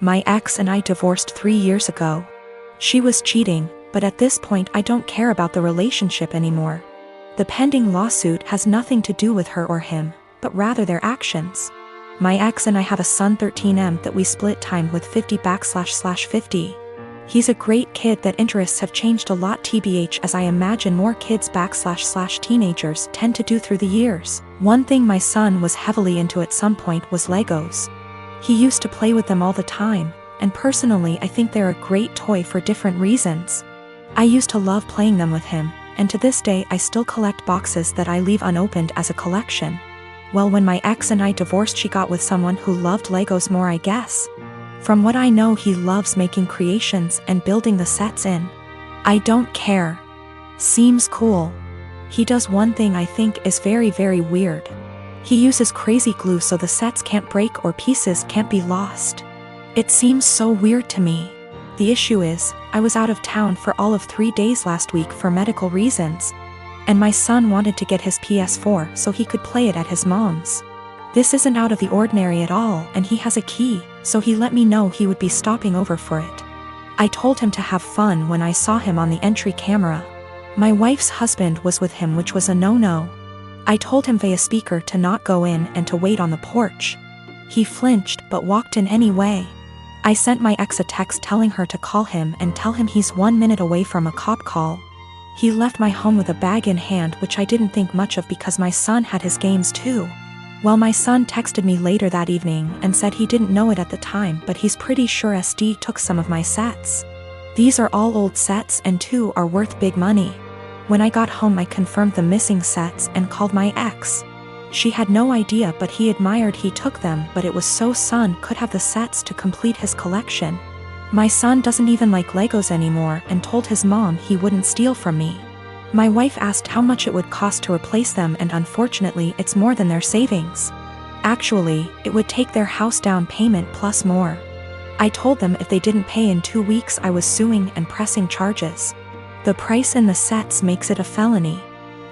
My ex and I divorced 3 years ago. She was cheating, but at this point I don't care about the relationship anymore. The pending lawsuit has nothing to do with her or him, but rather their actions. My ex and I have a son 13M that we split time with 50//50. He's a great kid that interests have changed a lot tbh as I imagine more kids//teenagers tend to do through the years. One thing my son was heavily into at some point was Legos. He used to play with them all the time, and personally I think they're a great toy for different reasons. I used to love playing them with him, and to this day I still collect boxes that I leave unopened as a collection. Well, when my ex and I divorced, she got with someone who loved Legos more, I guess. From what I know, he loves making creations and building the sets in. I don't care. Seems cool. He does one thing I think is very, very weird. He uses crazy glue so the sets can't break or pieces can't be lost. It seems so weird to me. The issue is, I was out of town for all of 3 days last week for medical reasons. And my son wanted to get his PS4 so he could play it at his mom's. This isn't out of the ordinary at all, and he has a key, so he let me know he would be stopping over for it. I told him to have fun when I saw him on the entry camera. My wife's husband was with him, which was a no-no. I told him via speaker to not go in and to wait on the porch. He flinched but walked in anyway. I sent my ex a text telling her to call him and tell him he's 1 minute away from a cop call. He left my home with a bag in hand, which I didn't think much of because my son had his games too. Well, my son texted me later that evening and said he didn't know it at the time, but he's pretty sure SD took some of my sets. These are all old sets and 2 are worth big money. When I got home I confirmed the missing sets and called my ex. She had no idea, but he admired he took them, but it was so son could have the sets to complete his collection. My son doesn't even like Legos anymore and told his mom he wouldn't steal from me. My wife asked how much it would cost to replace them, and unfortunately it's more than their savings. Actually, it would take their house down payment plus more. I told them if they didn't pay in 2 weeks I was suing and pressing charges. The price in the sets makes it a felony.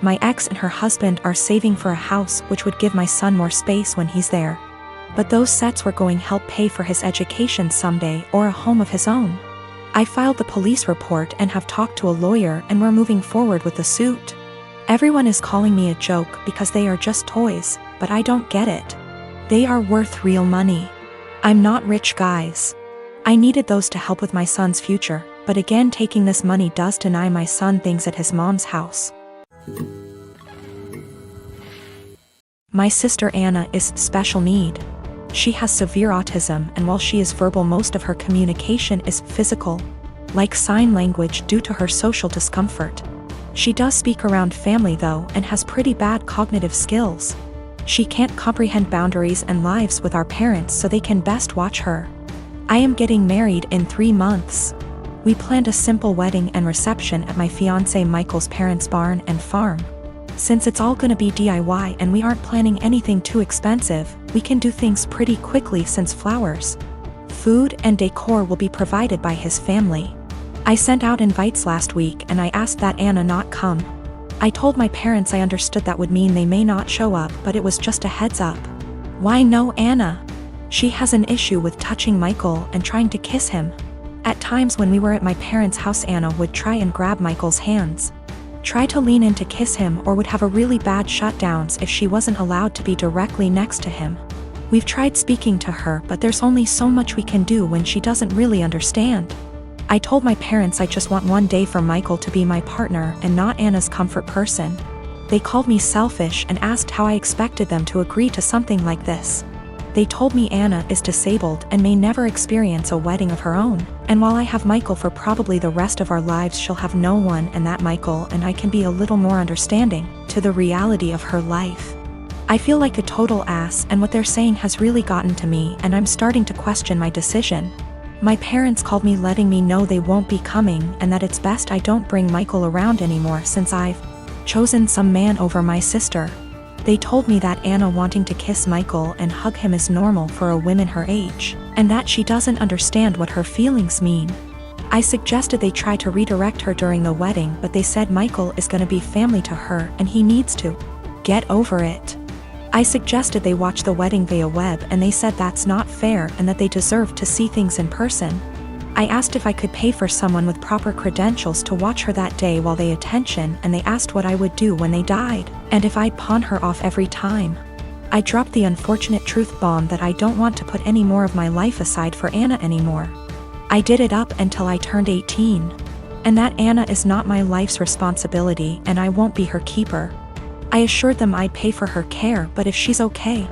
My ex and her husband are saving for a house which would give my son more space when he's there. But those sets were going to help pay for his education someday or a home of his own. I filed the police report and have talked to a lawyer, and we're moving forward with the suit. Everyone is calling me a joke because they are just toys, but I don't get it. They are worth real money. I'm not rich, guys. I needed those to help with my son's future, but again taking this money does deny my son things at his mom's house. My sister Anna is special need. She has severe autism, and while she is verbal, most of her communication is physical, like sign language due to her social discomfort. She does speak around family though and has pretty bad cognitive skills. She can't comprehend boundaries and lives with our parents, so they can best watch her. I am getting married in 3 months. We planned a simple wedding and reception at my fiancé Michael's parents' barn and farm. Since it's all gonna be DIY and we aren't planning anything too expensive, we can do things pretty quickly since flowers, food and decor will be provided by his family. I sent out invites last week and I asked that Anna not come. I told my parents I understood that would mean they may not show up, but it was just a heads up. Why no Anna? She has an issue with touching Michael and trying to kiss him. At times when we were at my parents' house, Anna would try and grab Michael's hands, try to lean in to kiss him, or would have a really bad shutdowns if she wasn't allowed to be directly next to him. We've tried speaking to her, but there's only so much we can do when she doesn't really understand. I told my parents I just want one day for Michael to be my partner and not Anna's comfort person. They called me selfish and asked how I expected them to agree to something like this. They told me Anna is disabled and may never experience a wedding of her own, and while I have Michael for probably the rest of our lives, she'll have no one, and that Michael and I can be a little more understanding to the reality of her life. I feel like a total ass, and what they're saying has really gotten to me, and I'm starting to question my decision. My parents called me letting me know they won't be coming and that it's best I don't bring Michael around anymore since I've chosen some man over my sister. They told me that Anna wanting to kiss Michael and hug him is normal for a woman her age, and that she doesn't understand what her feelings mean. I suggested they try to redirect her during the wedding, but they said Michael is gonna be family to her and he needs to get over it. I suggested they watch the wedding via web and they said that's not fair and that they deserve to see things in person. I asked if I could pay for someone with proper credentials to watch her that day while they attention, and they asked what I would do when they died, and if I'd pawn her off every time. I dropped the unfortunate truth bomb that I don't want to put any more of my life aside for Anna anymore. I did it up until I turned 18. And that Anna is not my life's responsibility and I won't be her keeper. I assured them I'd pay for her care, but if she's okay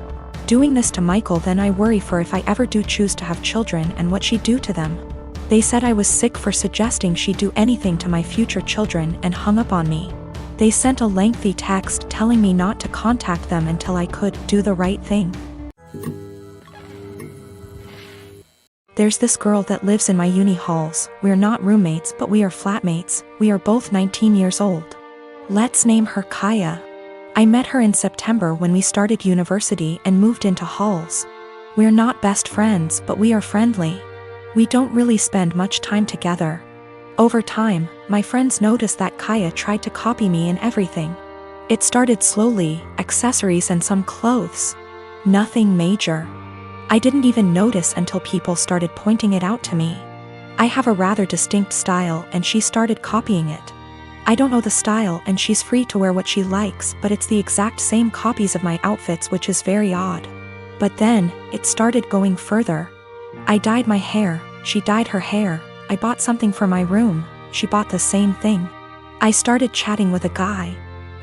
doing this to Michael, then I worry for if I ever do choose to have children and what she'd do to them. They said I was sick for suggesting she'd do anything to my future children and hung up on me. They sent a lengthy text telling me not to contact them until I could do the right thing. There's this girl that lives in my uni halls. We're not roommates, but we are flatmates. We are both 19 years old. Let's name her Kaya. I met her in September when we started university and moved into halls. We're not best friends, but we are friendly. We don't really spend much time together. Over time, my friends noticed that Kaya tried to copy me in everything. It started slowly, accessories and some clothes. Nothing major. I didn't even notice until people started pointing it out to me. I have a rather distinct style and she started copying it. I don't know the style and she's free to wear what she likes, but it's the exact same copies of my outfits, which is very odd. But then, it started going further. I dyed my hair, she dyed her hair. I bought something for my room, she bought the same thing. I started chatting with a guy.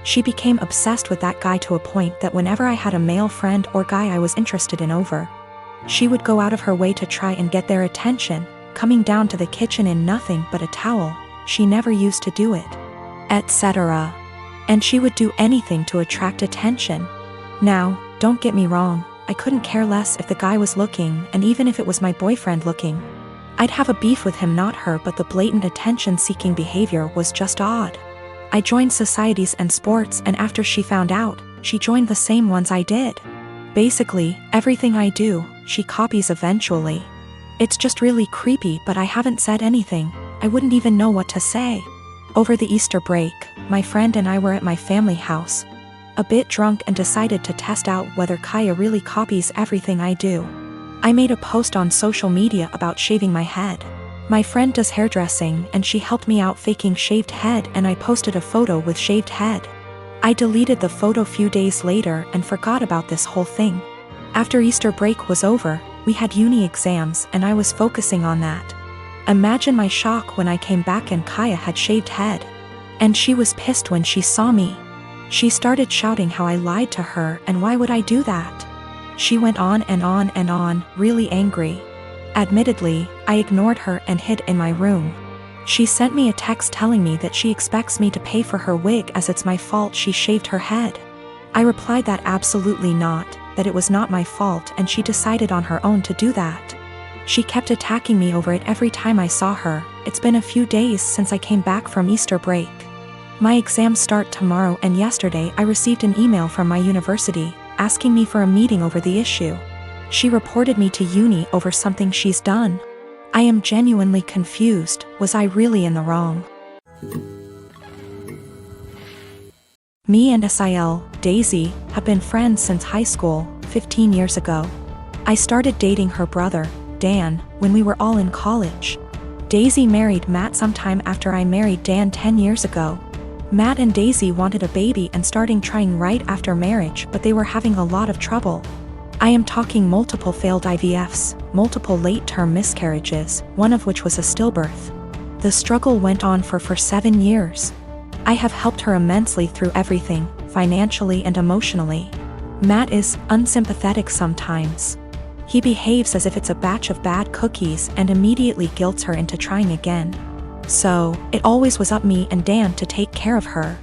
She became obsessed with that guy to a point that whenever I had a male friend or guy I was interested in over, she would go out of her way to try and get their attention, coming down to the kitchen in nothing but a towel. She never used to do it, etc. And she would do anything to attract attention. Now, don't get me wrong, I couldn't care less if the guy was looking, and even if it was my boyfriend looking. I'd have a beef with him, not her, but the blatant attention-seeking behavior was just odd. I joined societies and sports, and after she found out, she joined the same ones I did. Basically, everything I do, she copies eventually. It's just really creepy, but I haven't said anything. I wouldn't even know what to say. Over the Easter break, my friend and I were at my family house, a bit drunk, and decided to test out whether Kaya really copies everything I do. I made a post on social media about shaving my head. My friend does hairdressing and she helped me out faking shaved head, and I posted a photo with shaved head. I deleted the photo few days later and forgot about this whole thing. After Easter break was over, we had uni exams and I was focusing on that. Imagine my shock when I came back and Kaya had shaved head. And she was pissed when she saw me. She started shouting how I lied to her and why would I do that? She went on and on and on, really angry. Admittedly, I ignored her and hid in my room. She sent me a text telling me that she expects me to pay for her wig as it's my fault she shaved her head. I replied that absolutely not, that it was not my fault and she decided on her own to do that. She kept attacking me over it every time I saw her. It's been a few days since I came back from Easter break. My exams start tomorrow, and yesterday I received an email from my university asking me for a meeting over the issue. She reported me to uni over something she's done. I am genuinely confused. Was I really in the wrong? Me and SIL, Daisy, have been friends since high school, 15 years ago. I started dating her brother, Dan, when we were all in college. Daisy married Matt sometime after I married Dan 10 years ago. Matt and Daisy wanted a baby and starting trying right after marriage, but they were having a lot of trouble. I am talking multiple failed IVFs, multiple late-term miscarriages, one of which was a stillbirth. The struggle went on for 7 years. I have helped her immensely through everything, financially and emotionally. Matt is unsympathetic sometimes. He behaves as if it's a batch of bad cookies and immediately guilts her into trying again. So, it always was up me and Dan to take care of her.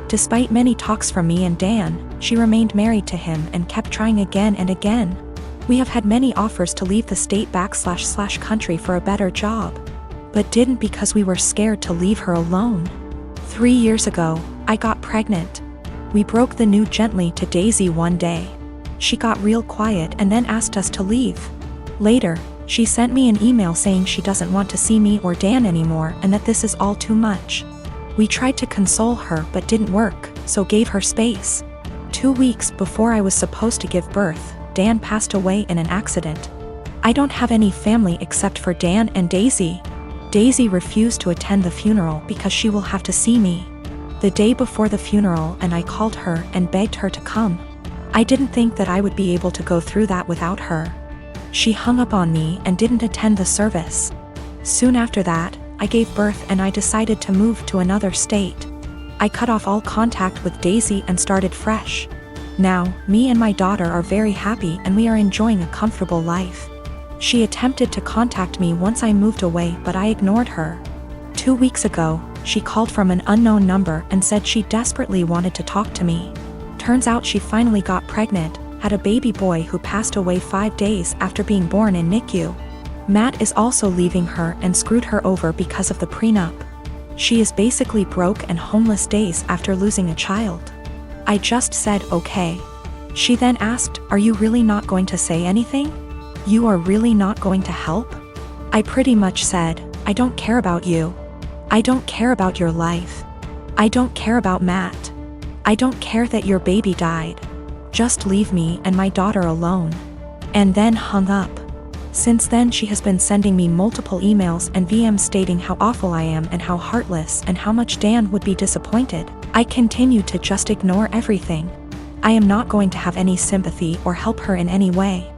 Despite many talks from me and Dan, she remained married to him and kept trying again and again. We have had many offers to leave the state / country for a better job, but didn't because we were scared to leave her alone. 3 years ago, I got pregnant. We broke the news gently to Daisy one day. She got real quiet and then asked us to leave. Later, she sent me an email saying she doesn't want to see me or Dan anymore and that this is all too much. We tried to console her but didn't work, so gave her space. 2 weeks before I was supposed to give birth, Dan passed away in an accident. I don't have any family except for Dan and Daisy. Daisy refused to attend the funeral because she will have to see me the day before the funeral, and I called her and begged her to come. I didn't think that I would be able to go through that without her. She hung up on me and didn't attend the service. Soon after that, I gave birth and I decided to move to another state. I cut off all contact with Daisy and started fresh. Now, me and my daughter are very happy and we are enjoying a comfortable life. She attempted to contact me once I moved away, but I ignored her. 2 weeks ago, she called from an unknown number and said she desperately wanted to talk to me. Turns out she finally got pregnant, had a baby boy who passed away 5 days after being born in NICU. Matt is also leaving her and screwed her over because of the prenup. She is basically broke and homeless days after losing a child. I just said okay. She then asked, "Are you really not going to say anything? You are really not going to help?" I pretty much said, "I don't care about you. I don't care about your life. I don't care about Matt. I don't care that your baby died. Just leave me and my daughter alone." And then hung up. Since then she has been sending me multiple emails and VMs stating how awful I am and how heartless and how much Dan would be disappointed. I continue to just ignore everything. I am not going to have any sympathy or help her in any way.